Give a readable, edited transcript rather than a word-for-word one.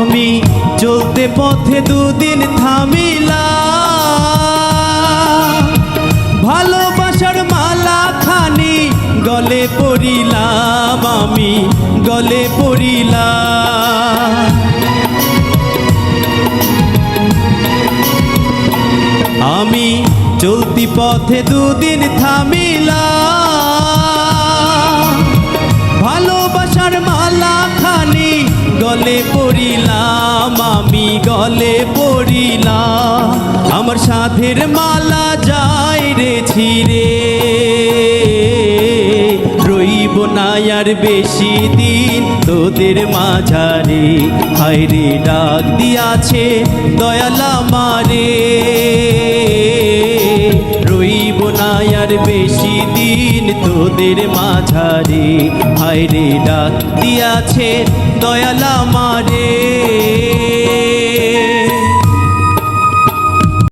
আমি চলতে পথে দুদিন থামিলাম, ভালোবাসার মালা খানি গলে পড়িলাম, আমি গলে পড়িলাম। আমি চলতি পথে দুদিন থামিলাম, ভালোবাসার মালা খানি গলে পড়িলাম, আমি গলে পড়িলাম। আমার সাধের মালা যায় রে ছিঁড়ে, রইব না আর বেশি দিন তোদের মাঝারে। হায় রে ডাক দিয়াছে দয়াল আমারে, রইব না আর বেশি দিন তোদের মাঝারে। হায় রে ডাক দিয়াছে দয়াল আমারে।